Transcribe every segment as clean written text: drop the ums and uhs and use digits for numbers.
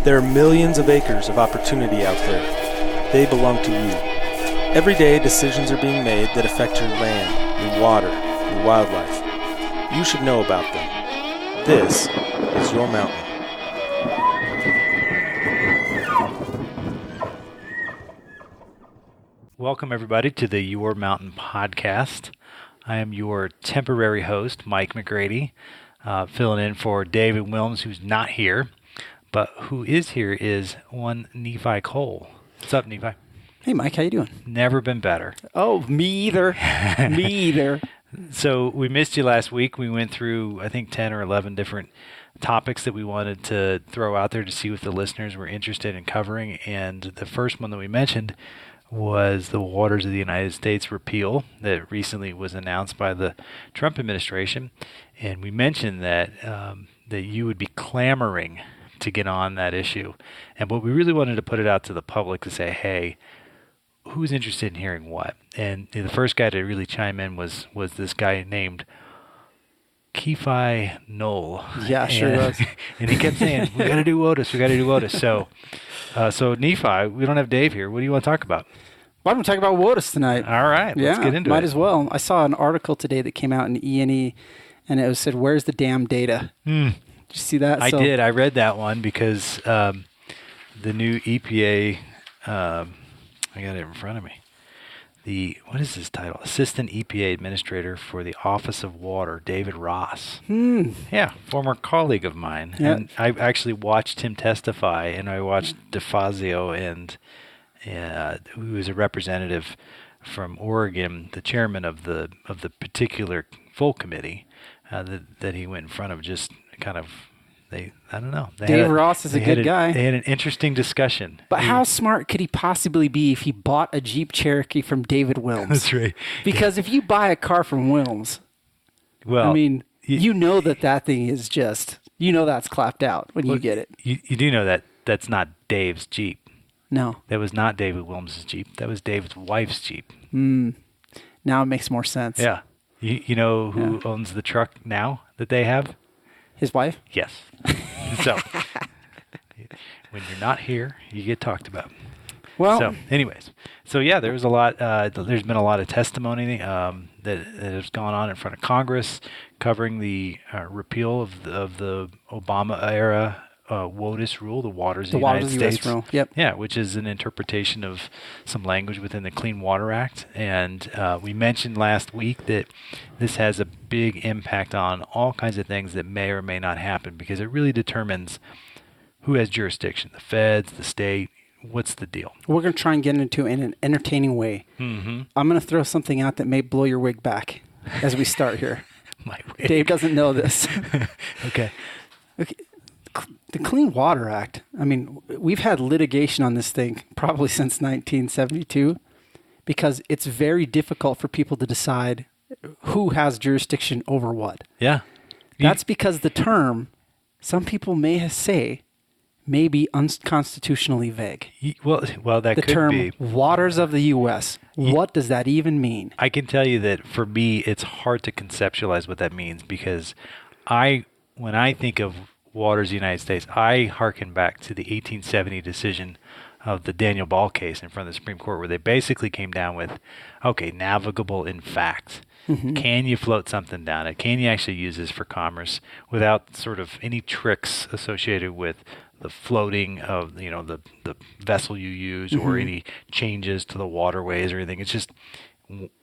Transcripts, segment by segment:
There are millions of acres of opportunity out there. They belong to you. Every day, decisions are being made that affect your land, your water, your wildlife. You should know about them. This is your mountain. Welcome, everybody, to the Your Mountain podcast. I am your temporary host, Mike McGrady, filling in for David Wilms, who's not here, but who is here is one Nephi Cole. What's up, Nephi? Hey, Mike, how you doing? Never been better. Oh, me either. Me either. So we missed you last week. We went through, I think, 10 or 11 different topics that we wanted to throw out there to see what the listeners were interested in covering, and the first one that we mentioned was the Waters of the United States repeal that recently was announced by the Trump administration. And we mentioned that that you would be clamoring to get on that issue. And but we really wanted to put it out to the public to say, hey, who's interested in hearing what? And the first guy to really chime in was this guy named Nephi Knoll. Yeah, sure was. And he kept saying, we got to do WOTUS, we got to do WOTUS. So Nephi, we don't have Dave here. What do you want to talk about? Well, I'm going to talk about WOTUS tonight. All right, let's get into it. Might as well. I saw an article today that came out in E&E, and it said, where's the damn data? Did you see that? I did. I read that one because the new EPA, I got it in front of me. What is his title? Assistant EPA Administrator for the Office of Water, David Ross. Yeah, former colleague of mine. Yep. And I actually watched him testify, and I watched DeFazio and who was a representative from Oregon, the chairman of the particular full committee that he went in front of. Just kind of, I don't know. Dave Ross is a good guy. They had an interesting discussion. But how smart could he possibly be if he bought a Jeep Cherokee from David Wilms? That's right. Because if you buy a car from Wilms, well, I mean, you know that thing is just, that's clapped out when you get it. You do know that that's not Dave's Jeep. No. That was not David Wilms' Jeep. That was David's wife's Jeep. Now it makes more sense. Yeah. You know who owns the truck now that they have? His wife? Yes. So, when you're not here, you get talked about. Well. So, anyways. So, yeah, there was a lot. There's been a lot of testimony that has gone on in front of Congress covering the repeal of the Obama-era WOTUS rule, the Waters of the United States. Rule. Yep. Yeah, which is an interpretation of some language within the Clean Water Act. And we mentioned last week that this has a big impact on all kinds of things that may or may not happen because it really determines who has jurisdiction, the feds, the state. What's the deal? We're going to try and get into it in an entertaining way. Mm-hmm. I'm going to throw something out that may blow your wig back as we start here. My wig. Dave doesn't know this. Okay. The Clean Water Act, I mean, we've had litigation on this thing probably since 1972 because it's very difficult for people to decide who has jurisdiction over what. Yeah. That's because the term, some people may say, may be unconstitutionally vague. Well, that could be. The term waters of the U.S., what does that even mean? I can tell you that for me, it's hard to conceptualize what that means because when I think of Waters of the United States, I hearken back to the 1870 decision of the Daniel Ball case in front of the Supreme Court where they basically came down with, okay, navigable in fact. Mm-hmm. Can you float something down it? Can you actually use this for commerce without sort of any tricks associated with the floating of, the vessel you use or any changes to the waterways or anything? It's just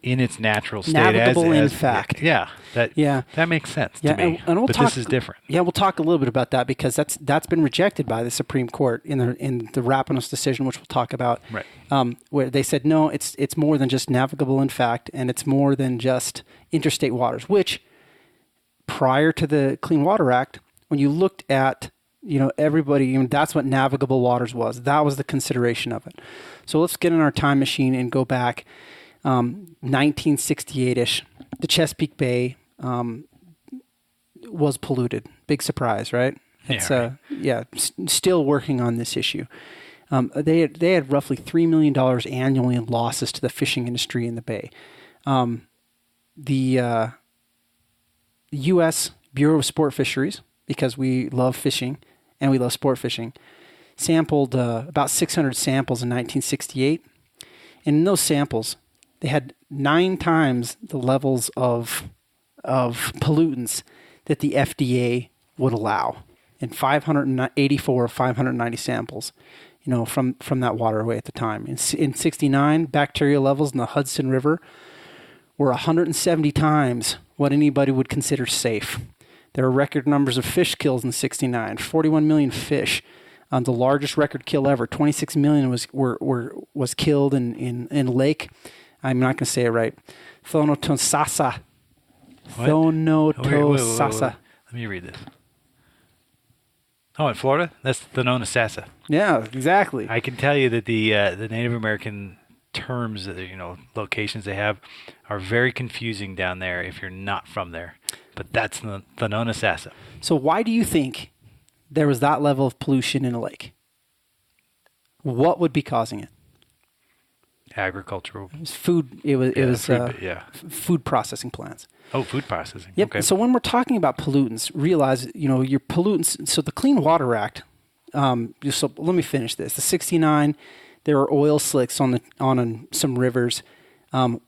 in its natural state. Navigable in fact. Yeah. That makes sense to me. And but this is different. Yeah, we'll talk a little bit about that because that's been rejected by the Supreme Court in the Rapinos decision, which we'll talk about. Right. Where they said, no, it's more than just navigable in fact, and it's more than just interstate waters, which prior to the Clean Water Act, when you looked at, everybody, that's what navigable waters was. That was the consideration of it. So let's get in our time machine and go back 1968-ish, the Chesapeake Bay was polluted. Big surprise, right? It's still working on this issue. They had roughly $3 million annually in losses to the fishing industry in the bay. The U.S. Bureau of Sport Fisheries, because we love fishing and we love sport fishing, sampled about 600 samples in 1968. And in those samples, they had 9 times the levels of pollutants that the FDA would allow in 584 of 590 samples, from that waterway at the time. In 69, bacteria levels in the Hudson River were 170 times what anybody would consider safe. There were record numbers of fish kills in 69, 41 million fish. The largest record kill ever. 26 million was killed in Lake. I'm not going to say it right. Thonotosasa. Thonotosasa. Let me read this. Oh, in Florida? That's Thonotosasa. Yeah, exactly. I can tell you that the Native American terms, locations they have, are very confusing down there if you're not from there. But that's Thonotosasa. So why do you think there was that level of pollution in a lake? What would be causing it? Agricultural. It was food. It was food processing plants. Oh, food processing. Yep. Okay. So when we're talking about pollutants, realize your pollutants. So the Clean Water Act. So let me finish this. The 69, there were oil slicks on some rivers,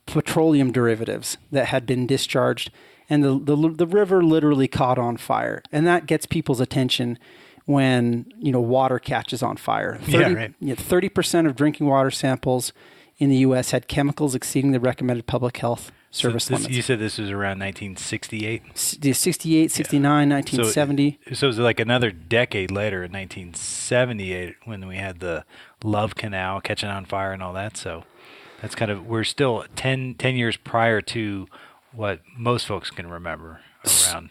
petroleum derivatives that had been discharged. And the river literally caught on fire, and that gets people's attention when water catches on fire. 30% of drinking water samples in the U.S. had chemicals exceeding the recommended public health service limits. You said this was around 1968? 68, 69, 1970. So it was like another decade later, in 1978, when we had the Love Canal catching on fire and all that. So that's we're still 10 years prior to what most folks can remember around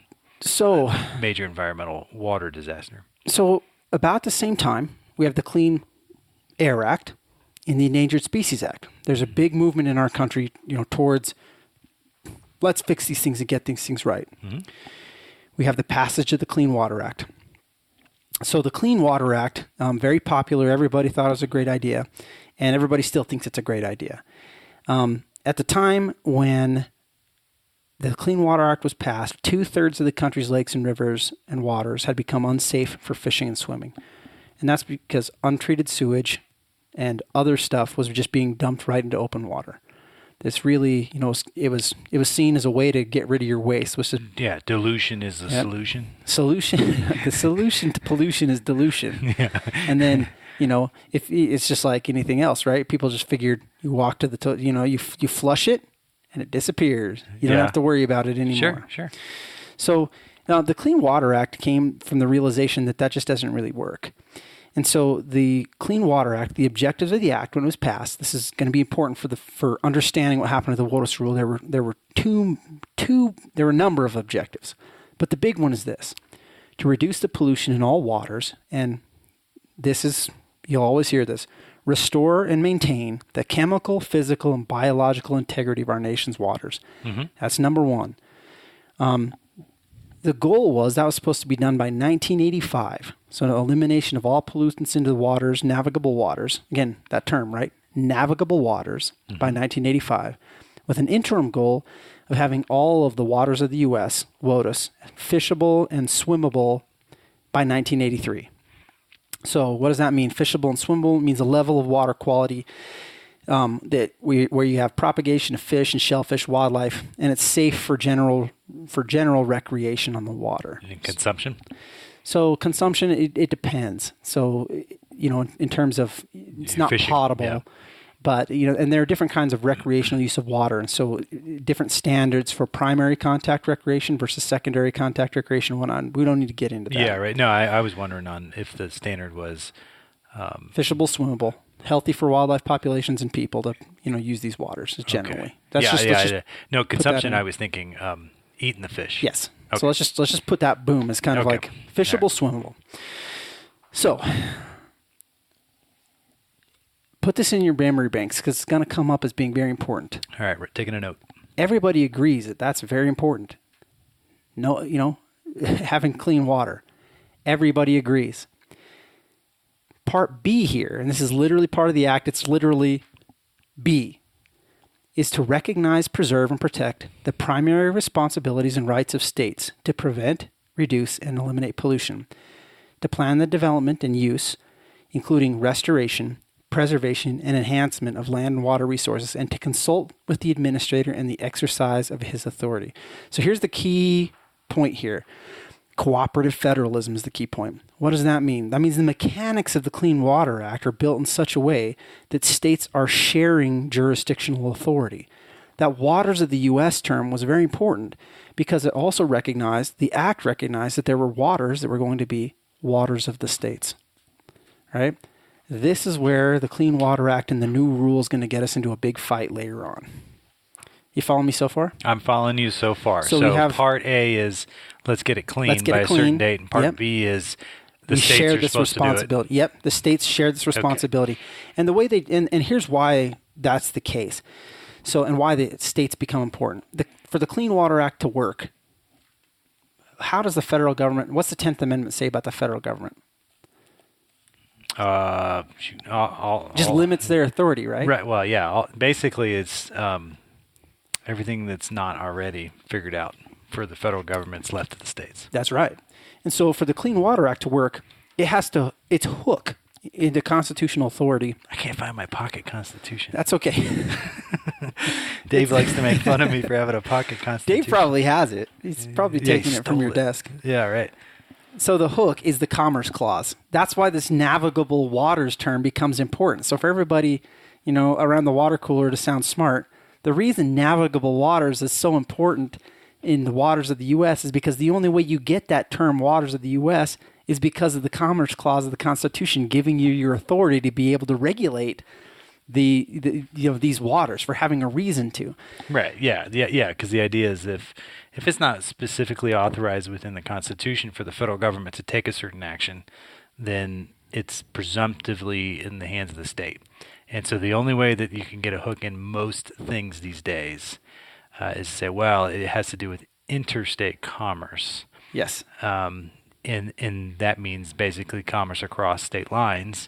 major environmental water disaster. So about the same time, we have the Clean Air Act and the Endangered Species Act. There's a big movement in our country, towards let's fix these things and get these things right. Mm-hmm. We have the passage of the Clean Water Act. So the Clean Water Act, very popular. Everybody thought it was a great idea, and everybody still thinks it's a great idea. At the time when the Clean Water Act was passed, 2/3 of the country's lakes and rivers and waters had become unsafe for fishing and swimming. And that's because untreated sewage and other stuff was just being dumped right into open water. This really, it was seen as a way to get rid of your waste. Dilution is the solution. The solution to pollution is dilution. Yeah. And then, if it's just like anything else, right? People just figured you walk to the, you flush it, and it disappears. You don't have to worry about it anymore. Sure. So now the Clean Water Act came from the realization that just doesn't really work. And so the Clean Water Act, the objectives of the act when it was passed, this is going to be important for understanding what happened to the WOTUS rule. There were a number of objectives, but the big one is this: to reduce the pollution in all waters, and this is, you'll always hear this, restore and maintain the chemical, physical, and biological integrity of our nation's waters. Mm-hmm. That's number one. The goal was that was supposed to be done by 1985. So an elimination of all pollutants into the waters, navigable waters. Again, that term, right? Navigable waters by 1985, with an interim goal of having all of the waters of the U.S., WOTUS, fishable and swimmable by 1983. So what does that mean? Fishable and swimmable means a level of water quality where you have propagation of fish and shellfish, wildlife, and it's safe for general recreation on the water. And consumption? So consumption, it depends. So, in terms of, it's not fishing, potable, but, and there are different kinds of recreational use of water. And so different standards for primary contact recreation versus secondary contact recreation went on. We don't need to get into that. Yeah, right. No, I was wondering on if the standard was fishable, swimmable, healthy for wildlife populations and people to, use these waters generally. Okay. No, consumption, I was thinking eating the fish. Yes. Okay. So let's just put that boom as kind of like fishable, swimmable. So put this in your memory banks because it's going to come up as being very important. All right, we're taking a note. Everybody agrees that that's very important. No, having clean water. Everybody agrees. Part B here, and this is literally part of the act, it's literally B, is to recognize, preserve, and protect the primary responsibilities and rights of states to prevent, reduce, and eliminate pollution, to plan the development and use including restoration, preservation, and enhancement of land and water resources, and to consult with the administrator in the exercise of his authority. So here's the key point here. Cooperative federalism is the key point. What does that mean? That means the mechanics of the Clean Water Act are built in such a way that states are sharing jurisdictional authority. That waters of the U.S. term was very important because it also recognized, the act recognized that there were waters that were going to be waters of the states, right? This is where the Clean Water Act and the new rule is going to get us into a big fight later on. You follow me so far? I'm following you so far. So we have, part A is let's get it clean by a certain date, and part B is the states share are this supposed responsibility. to do it. Yep, the states share this responsibility. Okay. And the way they and here's why that's the case. So and why the states become important. For the Clean Water Act to work, how does the federal government, what's the 10th Amendment say about the federal government? Just limits their authority, right? Right. Well, yeah. Basically, it's everything that's not already figured out for the federal government's left to the states. That's right. And so for the Clean Water Act to work, it has to, its hook into constitutional authority. I can't find my pocket constitution. That's okay. Dave likes to make fun of me for having a pocket constitution. Dave probably has it. He's probably taking it from your desk. Yeah, right. So the hook is the Commerce Clause. That's why this navigable waters term becomes important. So for everybody, around the water cooler to sound smart, the reason navigable waters is so important in the waters of the U.S. is because the only way you get that term waters of the U.S. is because of the Commerce Clause of the Constitution giving you your authority to be able to regulate these waters for having a reason to. Right. Yeah. Because the idea is if it's not specifically authorized within the Constitution for the federal government to take a certain action, then it's presumptively in the hands of the state. And so the only way that you can get a hook in most things these days is to say, well, it has to do with interstate commerce. Yes. And that means basically commerce across state lines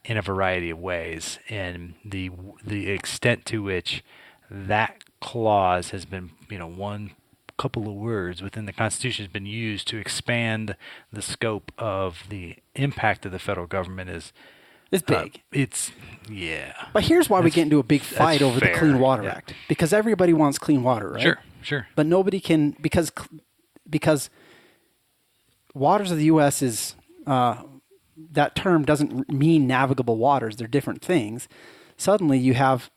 in a variety of ways. And the extent to which that clause has been, one couple of words within the Constitution has been used to expand the scope of the impact of the federal government is it's big. But here's why we get into a big fight over the Clean Water Act. Because everybody wants clean water, right? Sure. But nobody can, because waters of the U.S. is, that term doesn't mean navigable waters. They're different things. Suddenly you have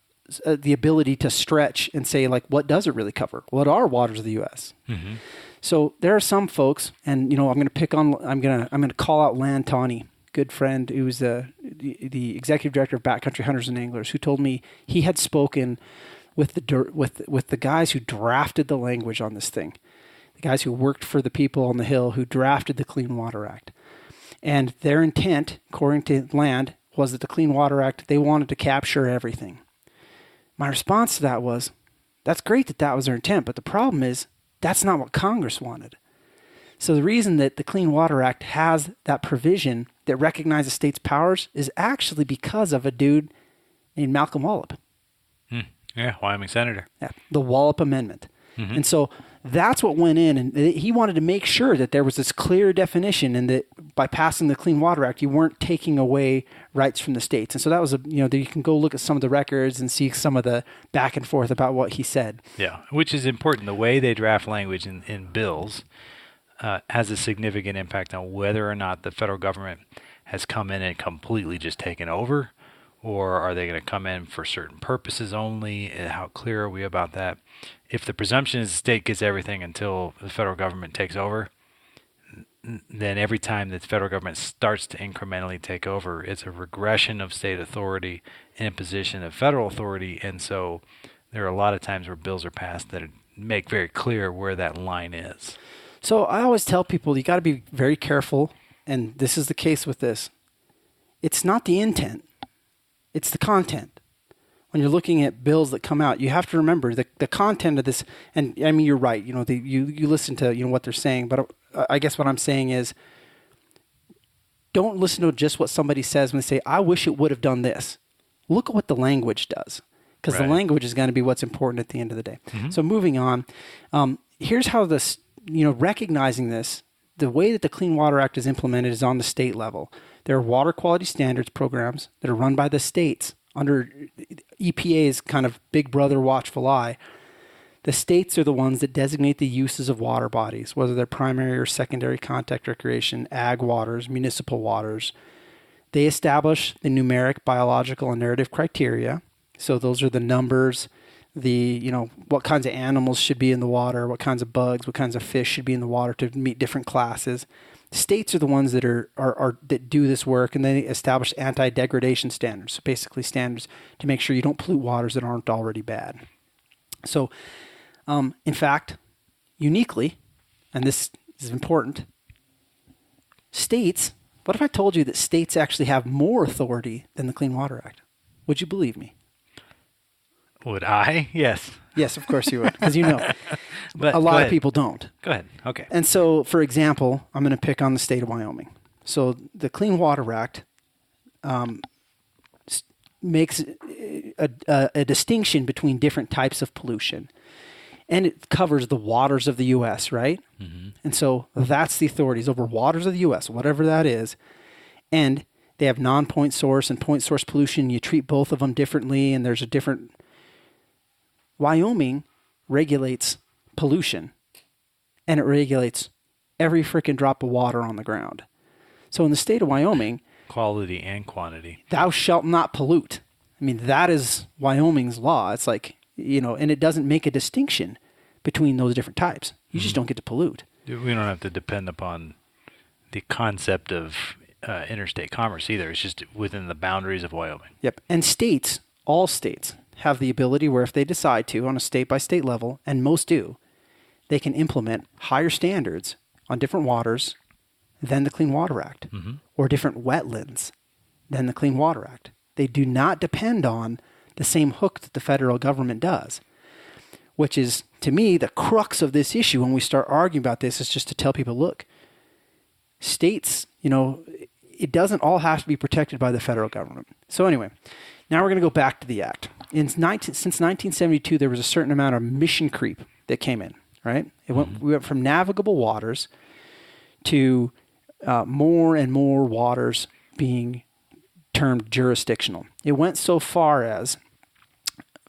the ability to stretch and say, like, what does it really cover? What are waters of the U.S.? Mm-hmm. So there are some folks, and I'm going to call out Lan Tawney, good friend who's the executive director of Backcountry Hunters and Anglers, who told me he had spoken with the guys who drafted the language on this thing, the guys who worked for the people on the Hill who drafted the Clean Water Act, and their intent, according to Land, was that the Clean Water Act, they wanted to capture everything. My response to that was, that's great that was their intent, but the problem is that's not what Congress wanted. So the reason that the Clean Water Act has that provision that recognizes states' powers is actually because of a dude named Malcolm Wallop. Yeah, Wyoming senator. Yeah, the Wallop Amendment. Mm-hmm. And so that's what went in, and he wanted to make sure that there was this clear definition, and that by passing the Clean Water Act, you weren't taking away rights from the states. And so that was you can go look at some of the records and see some of the back and forth about what he said. Yeah, which is important. The way they draft language in bills has a significant impact on whether or not the federal government has come in and completely just taken over, or are they going to come in for certain purposes only, and how clear are we about that? If the presumption is the state gets everything until the federal government takes over, then every time that the federal government starts to incrementally take over, it's a regression of state authority and imposition of federal authority, and so there are a lot of times where bills are passed that make very clear where that line is. So I always tell people you got to be very careful, and this is the case with this. It's not the intent, it's the content. When you're looking at bills that come out, you have to remember the content of this. And I mean, you're right. You listen to what they're saying, but I guess what I'm saying is, don't listen to just what somebody says when they say, "I wish it would have done this." Look at what the language does, because the language is going to be what's important at the end of the day. Mm-hmm. So moving on, here's how this, recognizing this, the way that the Clean Water Act is implemented is on the state level. There are water quality standards programs that are run by the states under EPA's kind of big brother watchful eye. The states are the ones that designate the uses of water bodies, whether they're primary or secondary contact recreation, ag waters, municipal waters. They establish the numeric, biological, and narrative criteria. So those are the numbers, what kinds of animals should be in the water, what kinds of bugs, what kinds of fish should be in the water to meet different classes. States are the ones that that do this work, and they establish anti-degradation standards, so basically standards to make sure you don't pollute waters that aren't already bad. So, in fact, uniquely, and this is important, states, what if I told you that states actually have more authority than the Clean Water Act? Would you believe me? Would I? Yes. Yes, of course you would, because But a lot of people don't. Go ahead. Okay. And so, for example, I'm going to pick on the state of Wyoming. So the Clean Water Act makes a distinction between different types of pollution. And it covers the waters of the U.S., right? Mm-hmm. And so that's the authorities over waters of the U.S., whatever that is. And they have non-point source and point source pollution. You treat both of them differently, and there's a different... Wyoming regulates pollution, and it regulates every freaking drop of water on the ground. So in the state of Wyoming... Quality and quantity. Thou shalt not pollute. I mean, that is Wyoming's law. It's like, and it doesn't make a distinction between those different types. You just don't get to pollute. We don't have to depend upon the concept of interstate commerce either. It's just within the boundaries of Wyoming. Yep. And states, all states, have the ability where if they decide to on a state-by-state level, and most do, they can implement higher standards on different waters than the Clean Water Act, or different wetlands than the Clean Water Act. They do not depend on the same hook that the federal government does, which is, to me, the crux of this issue when we start arguing about this, is just to tell people, look, states, it doesn't all have to be protected by the federal government. So anyway, now we're going to go back to the Act. Since 1972, there was a certain amount of mission creep that came in, right? We went from navigable waters to more and more waters being termed jurisdictional. It went so far as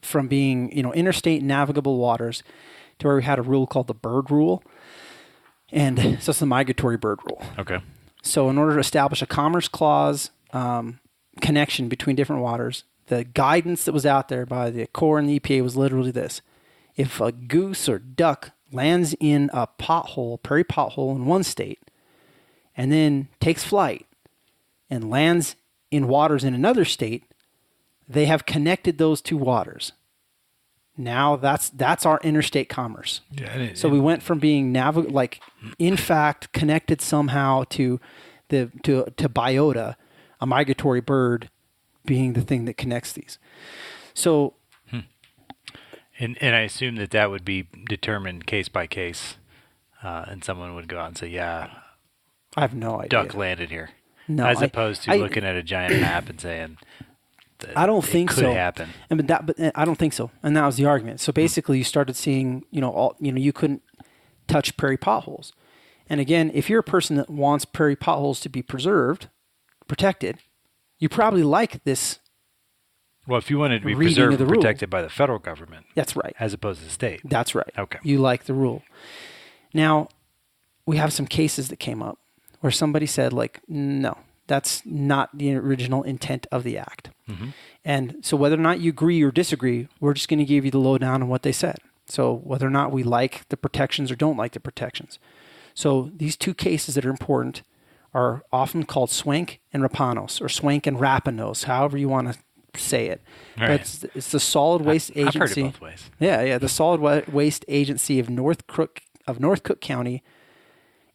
from being, interstate navigable waters to where we had a rule called the bird rule. And so it's the migratory bird rule. Okay. So in order to establish a Commerce Clause connection between different waters, the guidance that was out there by the Corps and the EPA was literally this. If a goose or duck lands in a prairie pothole in one state, and then takes flight and lands in waters in another state, they have connected those two waters. Now that's our interstate commerce. Yeah, so we went from being in fact connected somehow to biota, a migratory bird being the thing that connects these. So, and I assume that would be determined case by case, and someone would go out and say, "Yeah, I have no idea. Duck landed here," no, as opposed to looking at a giant map and saying, "I don't think so." Could happen. But I don't think so, and that was the argument. So basically, you started seeing, you couldn't touch prairie potholes, and again, if you're a person that wants prairie potholes to be protected, you probably like this. Well, if you wanted to be preserved and protected by the federal government. That's right. As opposed to the state. That's right. Okay. You like the rule. Now, we have some cases that came up where somebody said, no, that's not the original intent of the Act. Mm-hmm. And so whether or not you agree or disagree, we're just going to give you the lowdown on what they said. So whether or not we like the protections or don't like the protections. So these two cases that are important are often called Swank and Rapanos, or Swank and Rapanos, however you want to say it. Right. But it's the Solid Waste Agency. I've heard it both ways. Yeah, the Solid Waste Agency of North Cook County,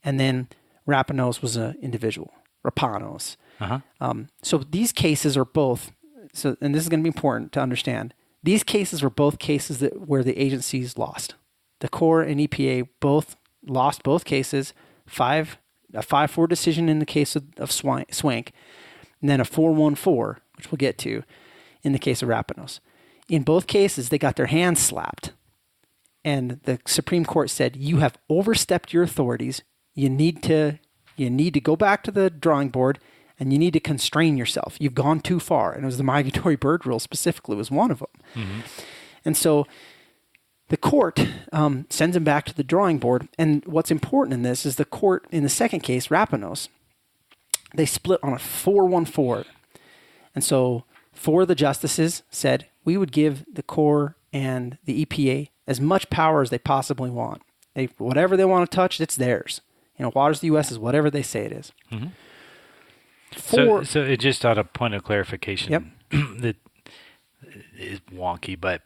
and then Rapanos was an individual, Rapanos. Uh-huh. So these cases are both. So, and this is going to be important to understand. These cases were both cases where the agencies lost. The Corps and EPA both lost both cases. A 5-4 decision in the case of Swank, and then a 4-1-4, which we'll get to, in the case of Rapanos. In both cases, they got their hands slapped, and the Supreme Court said, you have overstepped your authorities. you need to go back to the drawing board and you need to constrain yourself. You've gone too far. And it was the migratory bird rule specifically was one of them. Mm-hmm. And so the court sends him back to the drawing board. And what's important in this is the court, in the second case, Rapinos, they split on a 4-1-4. And so 4 of the justices said, we would give the Corps and the EPA as much power as they possibly want. Whatever they want to touch, it's theirs. Waters of the U.S. is whatever they say it is. Mm-hmm. So it just on a point of clarification that is wonky, but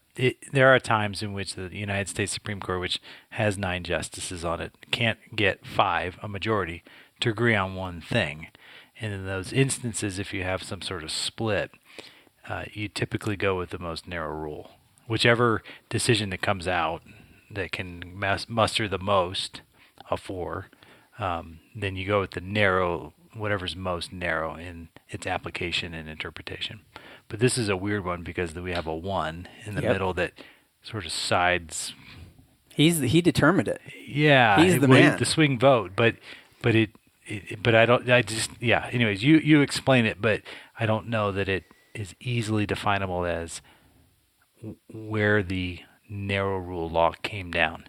there are times in which the United States Supreme Court, which has 9 justices on it, can't get 5, a majority, to agree on one thing. And in those instances, if you have some sort of split, you typically go with the most narrow rule. Whichever decision that comes out that can muster the most of 4, then you go with the narrow, whatever's most narrow in its application and interpretation. But this is a weird one because we have a 1 in the middle that sort of sides. He determined it. Yeah, he's the man. The swing vote, but I don't. I just Anyways, you explain it, but I don't know that it is easily definable as where the narrow rule law came down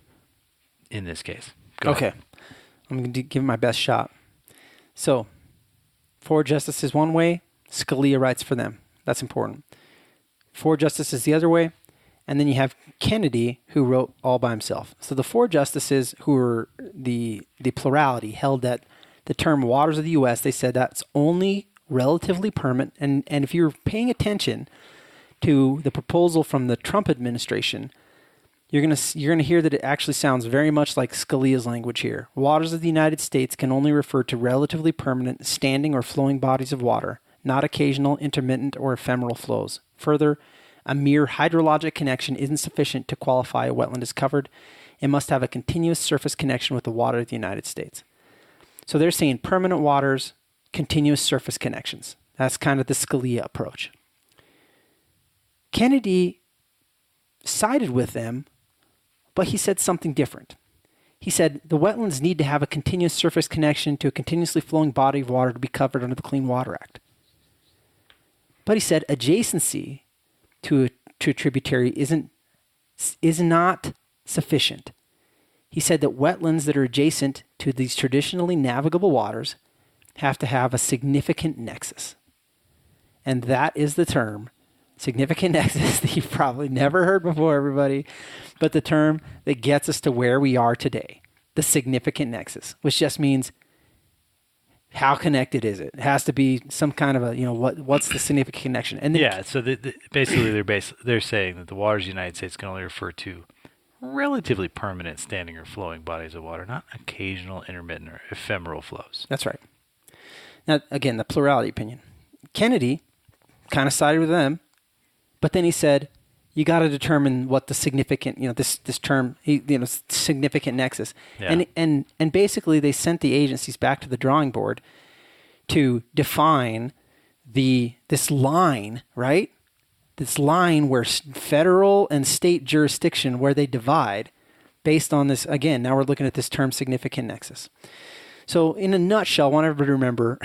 in this case. Go ahead. I'm going to give it my best shot. So, 4 justices one way, Scalia writes for them. That's important. 4 justices the other way, and then you have Kennedy, who wrote all by himself. So the 4 justices who were the plurality held that the term waters of the U.S., they said that's only relatively permanent. And if you're paying attention to the proposal from the Trump administration, you're gonna hear that it actually sounds very much like Scalia's language here. Waters of the United States can only refer to relatively permanent, standing or flowing bodies of water, not occasional, intermittent, or ephemeral flows. Further, a mere hydrologic connection isn't sufficient to qualify a wetland as covered. It must have a continuous surface connection with the water of the United States. So they're saying permanent waters, continuous surface connections. That's kind of the Scalia approach. Kennedy sided with them, but he said something different. He said the wetlands need to have a continuous surface connection to a continuously flowing body of water to be covered under the Clean Water Act. But he said adjacency to a tributary is not sufficient. He said that wetlands that are adjacent to these traditionally navigable waters have to have a significant nexus. And that is the term, significant nexus, that you've probably never heard before, everybody, but the term that gets us to where we are today, the significant nexus, which just means how connected is it? It has to be some kind of what's the significant connection? And then, so basically they're saying that the waters of the United States can only refer to relatively permanent standing or flowing bodies of water, not occasional, intermittent, or ephemeral flows. That's right. Now, again, the plurality opinion. Kennedy kind of sided with them, but then he said, you got to determine what the significant, this term, significant nexus. Yeah. And basically they sent the agencies back to the drawing board to define this line, right? This line where federal and state jurisdiction, where they divide based on this. Again, now we're looking at this term significant nexus. So in a nutshell, I want everybody to remember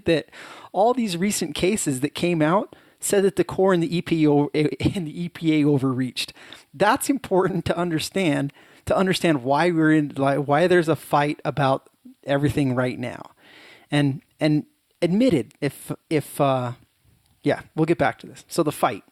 that all these recent cases that came out said that the Corps and the EPA overreached. That's important to understand why why there's a fight about everything right now. And admitted, we'll get back to this. So the fight.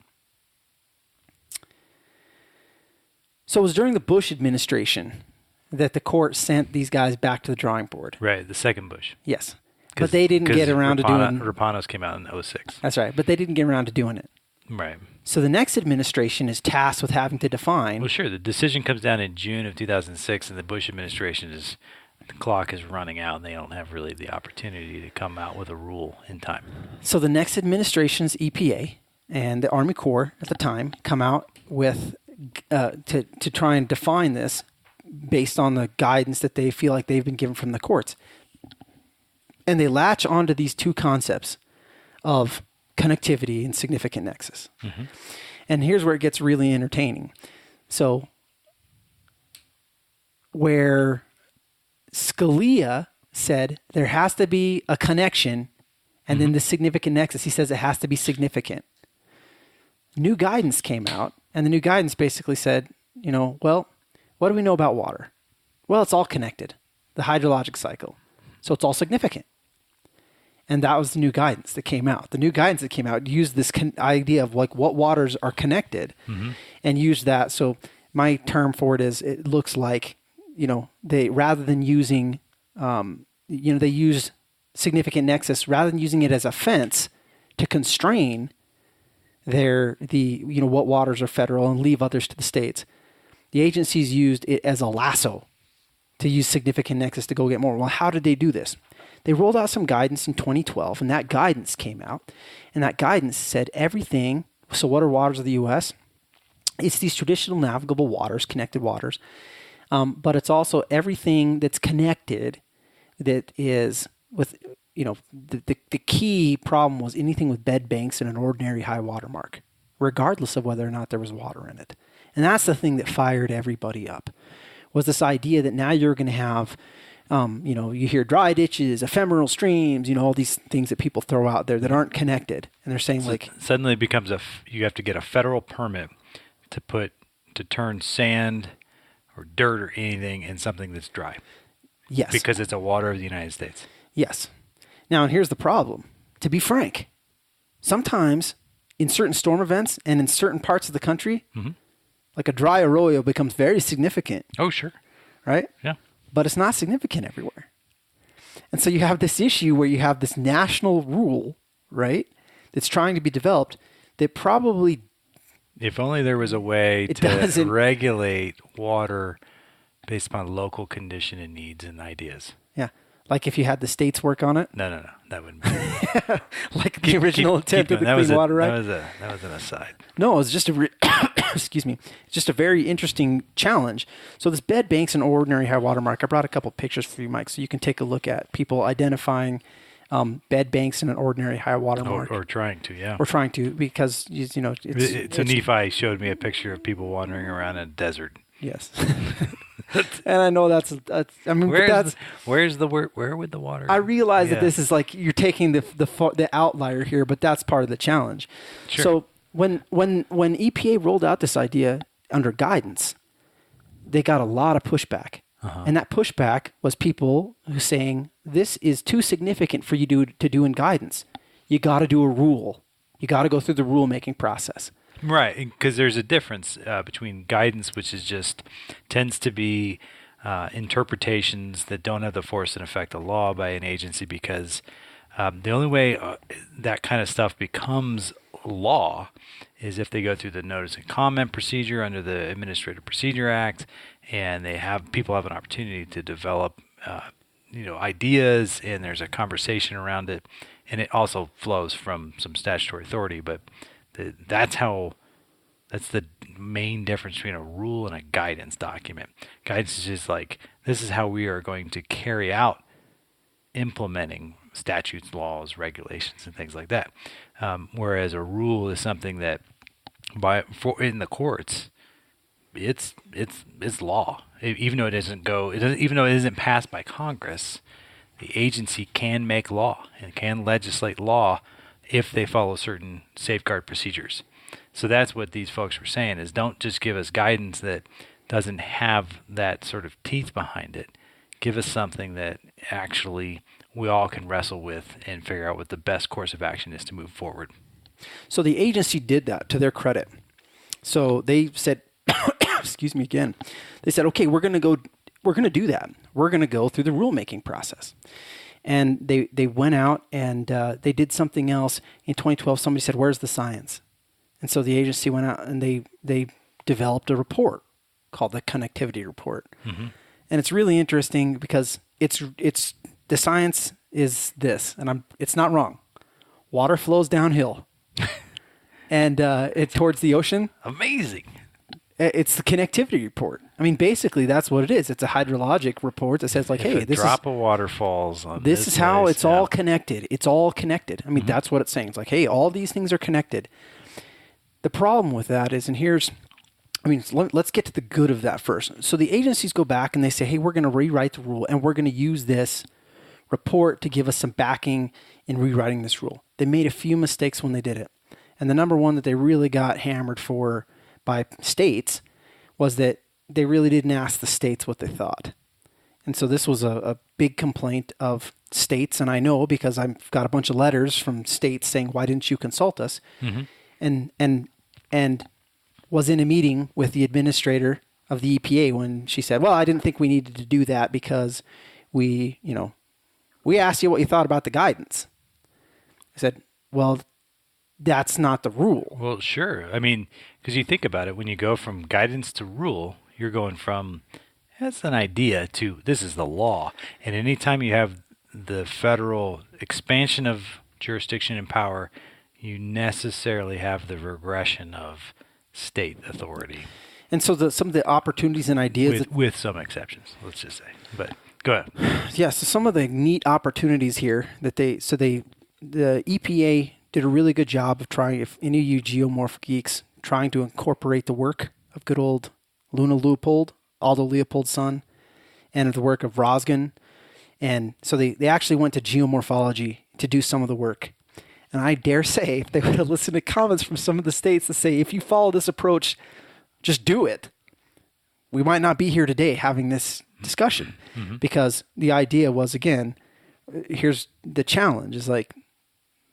So it was during the Bush administration that the court sent these guys back to the drawing board. Right, the second Bush. Yes. But they didn't get around to doing... Rapanos came out in 2006. That's right, but they didn't get around to doing it. Right. So the next administration is tasked with having to define... Well, sure, the decision comes down in June of 2006, and the Bush administration the clock is running out, and they don't have really the opportunity to come out with a rule in time. So the next administration's EPA and the Army Corps at the time come out with to try and define this based on the guidance that they feel like they've been given from the courts. And they latch onto these two concepts of connectivity and significant nexus. Mm-hmm. And here's where it gets really entertaining. So where Scalia said there has to be a connection, and then the significant nexus. He says it has to be significant. New guidance came out, and the new guidance basically said, well, what do we know about water? Well, it's all connected, the hydrologic cycle. So it's all significant. And that was the new guidance that came out. The new guidance that came out used this idea of like what waters are connected and used that. So my term for it is, it looks like, they, rather than using, they use significant nexus, rather than using it as a fence to constrain what waters are federal and leave others to the states. The agencies used it as a lasso to use significant nexus to go get more. Well, how did they do this? They rolled out some guidance in 2012, and that guidance came out, and that guidance said everything. So what are waters of the U.S.? It's these traditional navigable waters, connected waters, but it's also everything that's connected that is with, the key problem was anything with bed banks and an ordinary high water mark, regardless of whether or not there was water in it. And that's the thing that fired everybody up, was this idea that now you're going to have, you hear dry ditches, ephemeral streams, all these things that people throw out there that aren't connected. And they're saying suddenly it becomes you have to get a federal permit to turn sand or dirt or anything in something that's dry. Yes. Because it's a water of the United States. Yes. Now, and here's the problem. To be frank, sometimes in certain storm events and in certain parts of the country, like a dry arroyo becomes very significant. Oh, sure. Right? Yeah. But it's not significant everywhere. And so you have this issue where you have this national rule, right, that's trying to be developed that probably... If only there was a way to regulate water based upon local condition and needs and ideas. Yeah. Like if you had the states work on it? No. That wouldn't be like the original intent of the Clean Water Act? That was an aside. No, it was just excuse me, just a very interesting challenge. So this bed banks and ordinary high water mark, I brought a couple pictures for you, Mike, so you can take a look at people identifying bed banks and an ordinary high water mark. Or trying to, yeah. Or trying to, because, So Nephi showed me a picture of people wandering around in a desert. Yes. And I know where would the water? I realize that this is like you're taking the outlier here, but that's part of the challenge. Sure. So when EPA rolled out this idea under guidance, they got a lot of pushback. And that pushback was people who saying, this is too significant for you to do in guidance. You got to do a rule. You got to go through the rulemaking process. Right, because there's a difference between guidance, which tends to be interpretations that don't have the force and effect of law by an agency, because the only way that kind of stuff becomes law is if they go through the notice and comment procedure under the Administrative Procedure Act, and people have an opportunity to develop ideas, and there's a conversation around it, and it also flows from some statutory authority, but that's the main difference between a rule and a guidance document. Guidance is just like, this is how we are going to carry out implementing statutes, laws, regulations, and things like that. Whereas a rule is something that in the courts, it's law. Even though it isn't passed by Congress, the agency can make law and can legislate law if they follow certain safeguard procedures. So that's what these folks were saying, is don't just give us guidance that doesn't have that sort of teeth behind it. Give us something that actually we all can wrestle with and figure out what the best course of action is to move forward. So the agency did that, to their credit. So they said, excuse me again, they said, okay, we're going to do that. We're going to go through the rulemaking process. And they went out and they did something else. In 2012, somebody said, where's the science? And so the agency went out and they developed a report called the Connectivity Report. And it's really interesting because it's the science is this, and it's not wrong. Water flows downhill and towards the ocean. Amazing. It's the Connectivity Report. I mean, basically, that's what it is. It's a hydrologic report that says, like, hey, this drop of water falls on this is how it's all connected. It's all connected. I mean, that's what it's saying. It's like, hey, all these things are connected. The problem with that is, and here's I mean, let's get to the good of that first. So the agencies go back and they say, hey, we're going to rewrite the rule and we're going to use this report to give us some backing in rewriting this rule. They made a few mistakes when they did it. And the number one that they really got hammered for by states was that they really didn't ask the states what they thought. And so this was a big complaint of states. And I know because I've got a bunch of letters from states saying, why didn't you consult us? Mm-hmm. And was in a meeting with the administrator of the EPA when she said, well, I didn't think we needed to do that because we asked you what you thought about the guidance. I said, well, that's not the rule. Well, sure. I mean, because you think about it, when you go from guidance to rule, you're going from that's an idea to this is the law. And anytime you have the federal expansion of jurisdiction and power, you necessarily have the regression of state authority. And so some of the opportunities and ideas... With some exceptions, let's just say. But go ahead. Yeah, so some of the neat opportunities here that the EPA did a really good job of trying, if any of you geomorph geeks, trying to incorporate the work of good old Luna Leopold, Aldo Leopold's son, and of the work of Rosgen. And so they actually went to geomorphology to do some of the work. And I dare say, if they would have listened to comments from some of the states that say, if you follow this approach, just do it, we might not be here today having this discussion. Mm-hmm. Because the idea was, again, here's the challenge, is like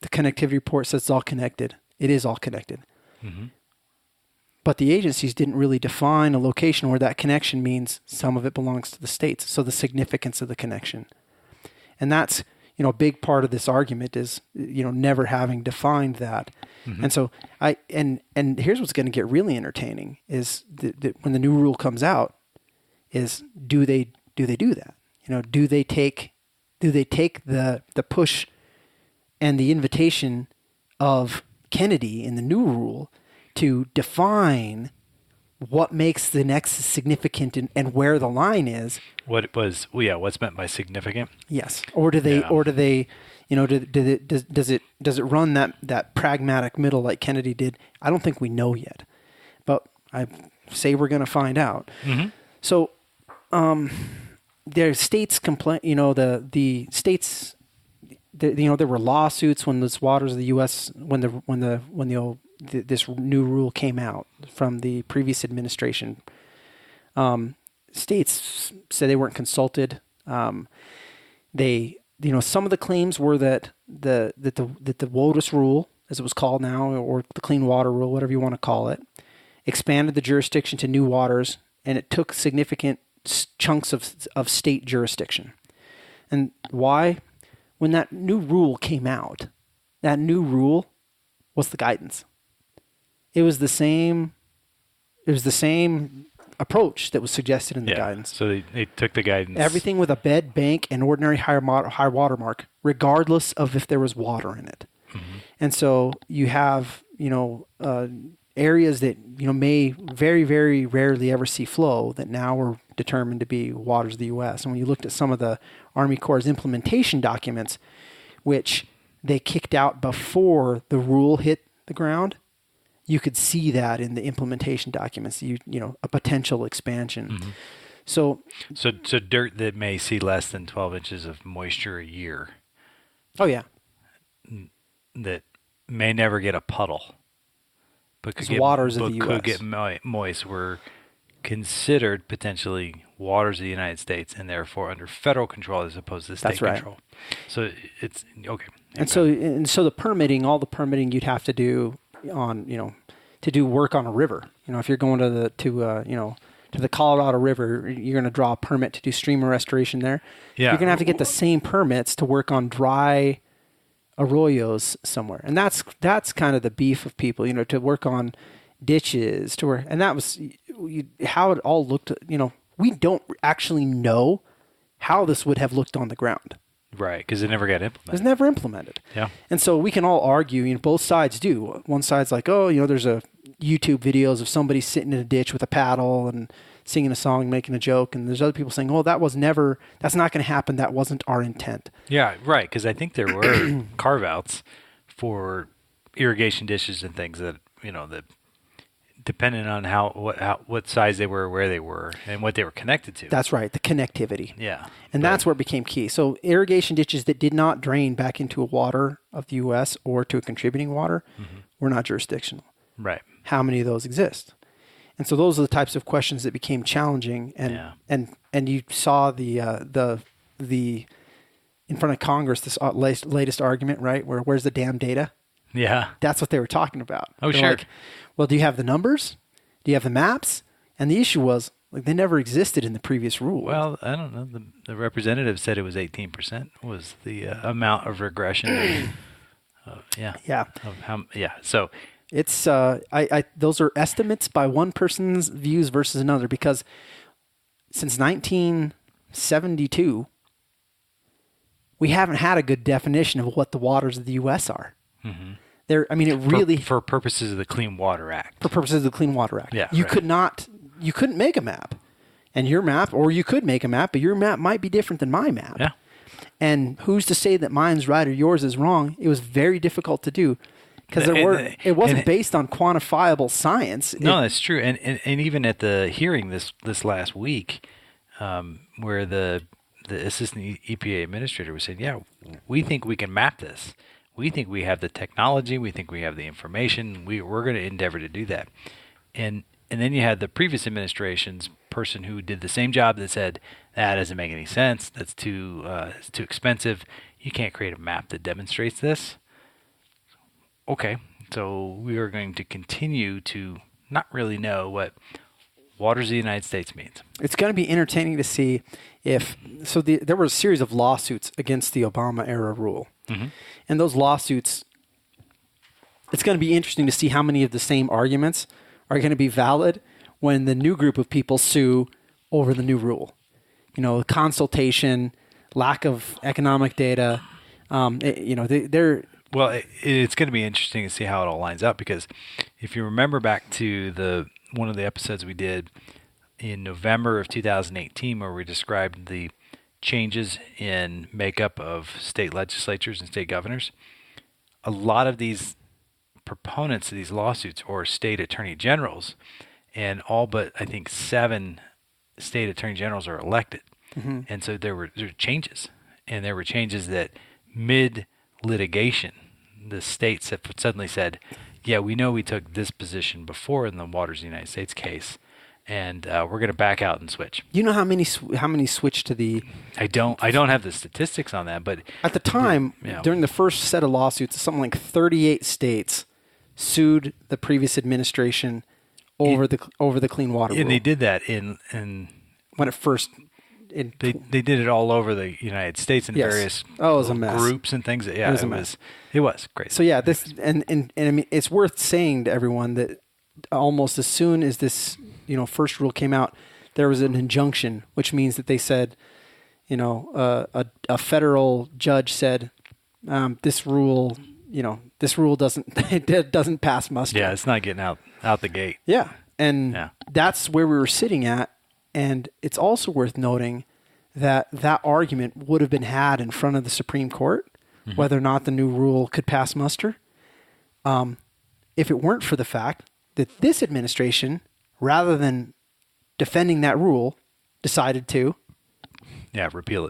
the connectivity report says it's all connected. It is all connected. Mm-hmm. But the agencies didn't really define a location where that connection means some of it belongs to the states. So the significance of the connection. And that's, a big part of this argument is, never having defined that. Mm-hmm. And so and here's what's going to get really entertaining is that when the new rule comes out is do they do that? Do they take the push and the invitation of Kennedy in the new rule to define what makes the nexus significant and where the line is? What's meant by significant? Yes. Or do they? Does it run that pragmatic middle like Kennedy did? I don't think we know yet, but I say we're going to find out. Mm-hmm. So, their states complain. The states. There were lawsuits when this waters of the U.S. This new rule came out from the previous administration. States said they weren't consulted. Some of the claims were that the WOTUS rule, as it was called now, or the Clean Water Rule, whatever you want to call it, expanded the jurisdiction to new waters, and it took significant chunks of state jurisdiction. And why? When that new rule came out, that new rule was the guidance. It was the same approach that was suggested in the guidance. So they took the guidance. Everything with a bed, bank, and ordinary high water mark, regardless of if there was water in it. Mm-hmm. And so you have, areas that, may very, very rarely ever see flow that now are determined to be waters of the U.S. And when you looked at some of the Army Corps' implementation documents, which they kicked out before the rule hit the ground, you could see that in the implementation documents, a potential expansion. Mm-hmm. So dirt that may see less than 12 inches of moisture a year. Oh, yeah. That may never get a puddle. But could get moist were considered potentially waters of the United States and therefore under federal control as opposed to state control. So it's okay. And so the permitting, all the permitting you'd have to do on, to do work on a river. If you're going to the Colorado River, you're going to draw a permit to do stream restoration there. Yeah. You're going to have to get the same permits to work on dry arroyos somewhere. And that's kind of the beef of people, to work on ditches, and that was how it all looked. We don't actually know how this would have looked on the ground. Right, because it never got implemented. It was never implemented. Yeah. And so we can all argue, both sides do. One side's like, there's a YouTube videos of somebody sitting in a ditch with a paddle and singing a song, making a joke. And there's other people saying, that's not going to happen. That wasn't our intent. Yeah, right. Because I think there were carve outs for irrigation ditches and things that, Depending on what size they were, where they were, and what they were connected to. That's right, the connectivity. Yeah. And that's where it became key. So irrigation ditches that did not drain back into a water of the U.S. or to a contributing water were not jurisdictional. Right. How many of those exist? And so those are the types of questions that became challenging. And you saw the in front of Congress, this latest argument, right? Where's the damn data? Yeah. That's what they were talking about. Oh, They're sure. like, well, do you have the numbers? Do you have the maps? And the issue was, like, they never existed in the previous rule. Well, I don't know. The representative said it was 18% was the amount of regression. Yeah. So It's those are estimates by one person's views versus another, because since 1972, we haven't had a good definition of what the waters of the U.S. are. Mm-hmm. For purposes of the Clean Water Act. For purposes of the Clean Water Act. Yeah, you couldn't make a map, and your map, or you could make a map, but your map might be different than my map. Yeah. And who's to say that mine's right or yours is wrong? It was very difficult to do. Because it wasn't based on quantifiable science. No, that's true. And even at the hearing this last week, where the assistant EPA administrator was saying, yeah, we think we can map this. We think we have the technology. We think we have the information. We're going to endeavor to do that. And then you had the previous administration's person who did the same job that said, that doesn't make any sense. That's too expensive. You can't create a map that demonstrates this. Okay, so we are going to continue to not really know what waters of the United States means. It's going to be entertaining to see if there were a series of lawsuits against the Obama era rule. Mm-hmm. And those lawsuits, it's going to be interesting to see how many of the same arguments are going to be valid when the new group of people sue over the new rule. Consultation, lack of economic data, they're... Well, it's going to be interesting to see how it all lines up, because if you remember back to one of the episodes we did in November of 2018, where we described the changes in makeup of state legislatures and state governors, a lot of these proponents of these lawsuits or state attorney generals, and all but I think 7 state attorney generals are elected. Mm-hmm. And so there were changes, and there were changes that mid-litigation, the states have suddenly said, yeah, we know we took this position before in the Waters of the United States case, and we're going to back out and switch. You know how many switched to the... I don't have the statistics on that, but... At the time, during the first set of lawsuits, something like 38 states sued the previous administration over the Clean Water Rule. And they did that in when it first... They did it all over the United States in various it was a mess. Groups and things. Yeah, it was great. So yeah, this and I mean, it's worth saying to everyone that almost as soon as this first rule came out, there was an injunction, which means that they said, a federal judge said, this rule doesn't pass muster. Yeah, it's not getting out the gate. Yeah, and that's where we were sitting at. And it's also worth noting that argument would have been had in front of the Supreme Court, mm-hmm. whether or not the new rule could pass muster, if it weren't for the fact that this administration, rather than defending that rule, decided to repeal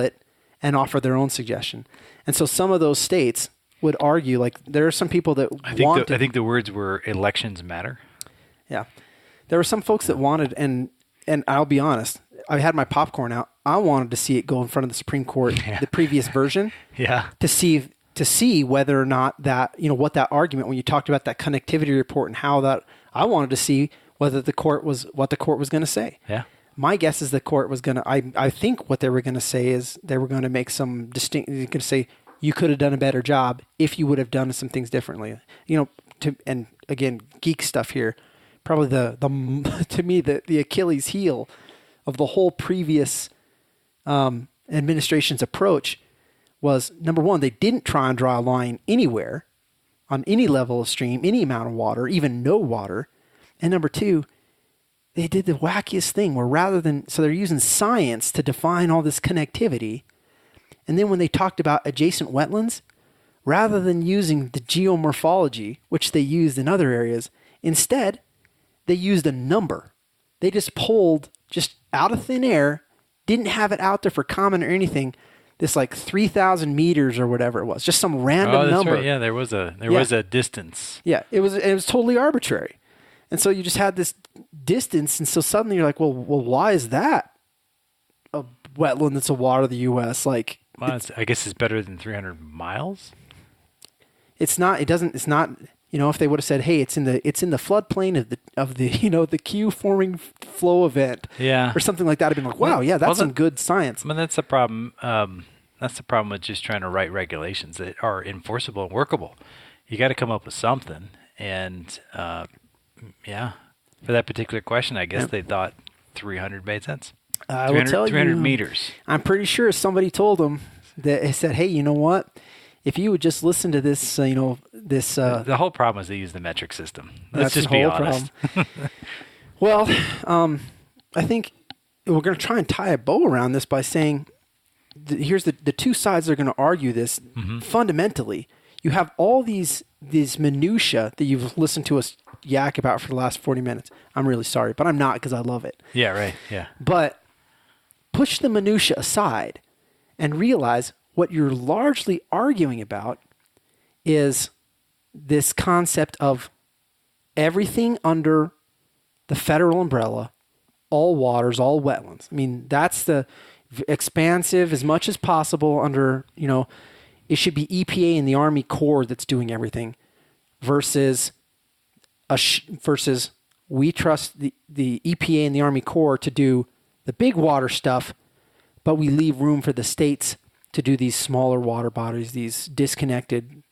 it and offer their own suggestion. And so some of those states would argue, like, there are some people that I think the words were elections matter. Yeah. There were some folks that wanted, and I'll be honest, I had my popcorn out. I wanted to see it go in front of the Supreme Court, the previous version, to see whether or not that, what that argument, when you talked about that connectivity report and how that, I wanted to see whether what the court was going to say. Yeah. My guess is the court was going to, I think what they were going to say is they were going to make some distinct, they're going to say, you could have done a better job if you would have done some things differently. And again, geek stuff here. Probably to me the Achilles heel of the whole previous administration's approach was, number one, they didn't try and draw a line anywhere on any level of stream, any amount of water, even no water, and number two, they did the wackiest thing where they're using science to define all this connectivity, and then when they talked about adjacent wetlands, rather than using the geomorphology which they used in other areas, instead they used a number. They just pulled just out of thin air, didn't have it out there for comment or anything. This like 3,000 meters or whatever it was, just some random number. Right. Yeah, there was a distance. Yeah, it was totally arbitrary. And so you just had this distance, and so suddenly you're like, well, why is that a wetland that's a water of the U.S.? Like, well, I guess it's better than 300 miles. It's not. It's not. If they would have said, "Hey, it's in the floodplain of the the Q forming flow event," or something like that, I'd been like, "Wow, yeah, that's some good science." I mean, that's the problem. That's the problem with just trying to write regulations that are enforceable and workable. You got to come up with something, and for that particular question, I guess they thought 300 made sense. I will tell you, 300 meters. I'm pretty sure somebody told them that he said, "Hey, you know what? If you would just listen to this, the whole problem is they use the metric system. Let's just be honest. Well, I think we're going to try and tie a bow around this by saying, here's the two sides that are going to argue this. Mm-hmm. Fundamentally, you have all these minutia that you've listened to us yak about for the last 40 minutes. I'm really sorry, but I'm not, because I love it. Yeah, right. Yeah. But push the minutia aside and realize what you're largely arguing about is this concept of everything under the federal umbrella, all waters, all wetlands. I mean, that's the expansive as much as possible under, it should be EPA and the Army Corps that's doing everything versus we trust the EPA and the Army Corps to do the big water stuff, but we leave room for the states to do these smaller water bodies, these disconnected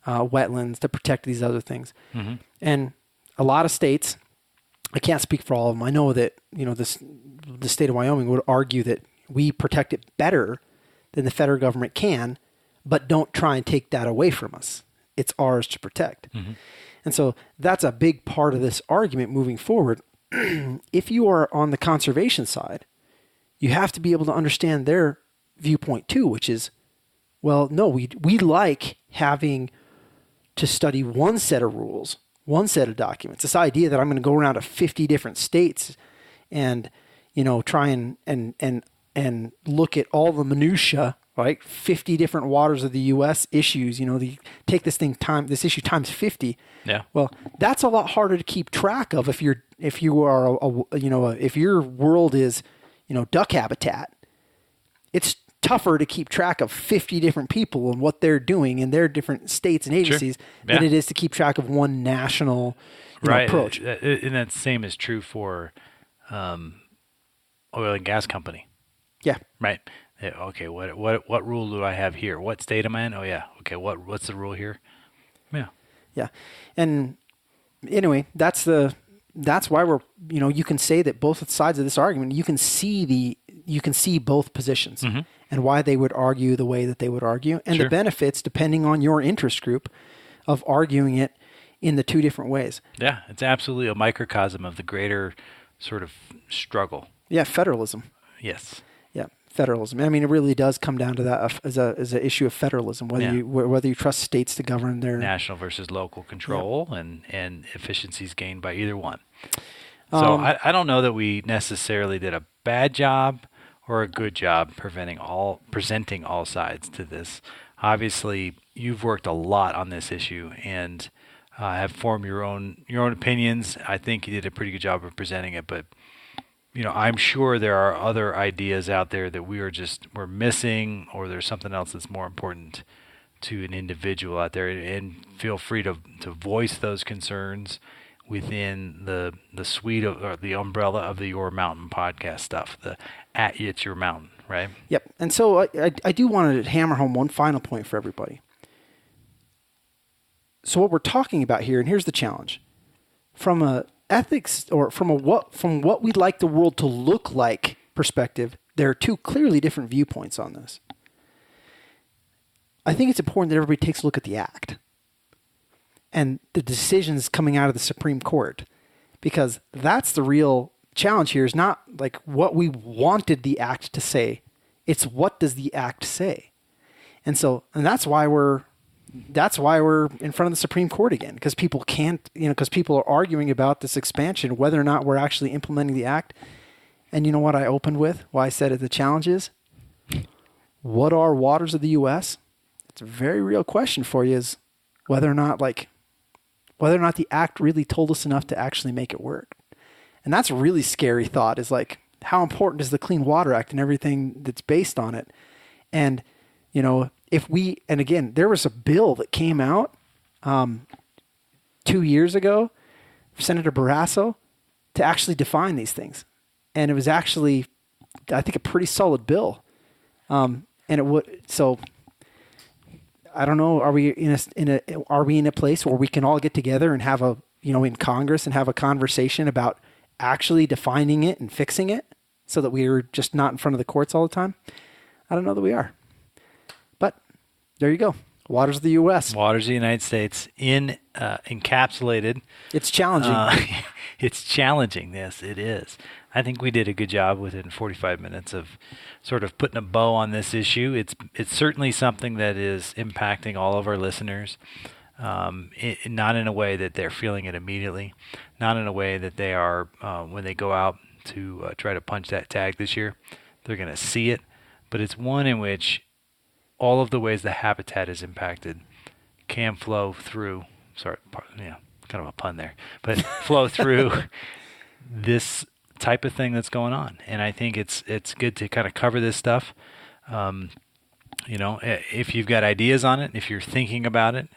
wetlands to protect these other things. Mm-hmm. And a lot of states, I can't speak for all of them. I know that, the state of Wyoming would argue that we protect it better than the federal government can, but don't try and take that away from us. It's ours to protect. Mm-hmm. And so that's a big part of this argument moving forward. If you are on the conservation side, you have to be able to understand their viewpoint too, which is, well, no, we like having to study one set of rules, one set of documents. This idea that I'm going to go around to 50 different states and try and look at all the minutia, right? 50 different waters of the U.S. issues. Take this issue times 50. Yeah. Well, that's a lot harder to keep track of if your world is duck habitat. It's tougher to keep track of 50 different people and what they're doing in their different states and agencies than it is to keep track of one national approach. And that same is true for oil and gas company. Yeah. Right. Okay. What rule do I have here? What state am I in? Oh yeah. Okay. What's the rule here? Yeah. Yeah. And anyway, that's why we're, you can say that both sides of this argument, you can see both positions mm-hmm. and why they would argue the way that they would argue and the benefits, depending on your interest group, of arguing it in the two different ways. Yeah. It's absolutely a microcosm of the greater sort of struggle. Yeah. Federalism. Yes. Yeah. Federalism. I mean, it really does come down to that as an issue of federalism, whether you trust states to govern their national versus local control and efficiencies gained by either one. So I don't know that we necessarily did a bad job or a good job presenting all sides to this. Obviously, you've worked a lot on this issue and have formed your own opinions. I think you did a pretty good job of presenting it, but I'm sure there are other ideas out there that we're missing, or there's something else that's more important to an individual out there. And feel free to voice those concerns within the suite of or the umbrella of the Your Mountain podcast stuff. It's Your Mountain, right? Yep. And so I do want to hammer home one final point for everybody. So what we're talking about here, and here's the challenge, from a ethics or from what we'd like the world to look like perspective, there are two clearly different viewpoints on this. I think it's important that everybody takes a look at the act and the decisions coming out of the Supreme Court, because that's the real challenge here, is not like what we wanted the act to say. It's what does the act say? And that's why we're that's why we're in front of the Supreme Court again, because people can't, because people are arguing about this expansion, whether or not we're actually implementing the act. And you know what I opened with? Why I said it, the challenge is, what are waters of the U.S.? It's a very real question for you, is whether or not the act really told us enough to actually make it work. And that's a really scary thought, is like, how important is the Clean Water Act and everything that's based on it? And, and again, there was a bill that came out 2 years ago, Senator Barrasso, to actually define these things. And it was actually, I think, a pretty solid bill. And it would, so I don't know, are we in a place where we can all get together and have in Congress and have a conversation about actually defining it and fixing it so that we're just not in front of the courts all the time? I don't know that we are. But there you go. Waters of the U.S. Waters of the United States encapsulated. It's challenging. It's challenging. Yes, it is. I think we did a good job within 45 minutes of sort of putting a bow on this issue. It's certainly something that is impacting all of our listeners, not in a way that they're feeling it immediately, not in a way that they are, when they go out to try to punch that tag this year, they're going to see it. But it's one in which all of the ways the habitat is impacted can flow through, kind of a pun there, but flow through this type of thing that's going on. And I think it's good to kind of cover this stuff. If you've got ideas on it, if you're thinking about it,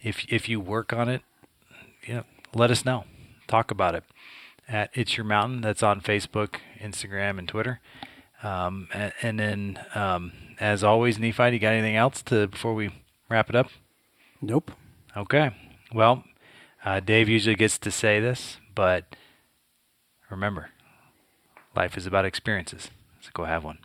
if you work on it, let us know. Talk about it at It's Your Mountain. That's on Facebook, Instagram, and Twitter. And then, as always, Nephi, you got anything else before we wrap it up? Nope. Okay. Well, Dave usually gets to say this, but remember, life is about experiences. So go have one.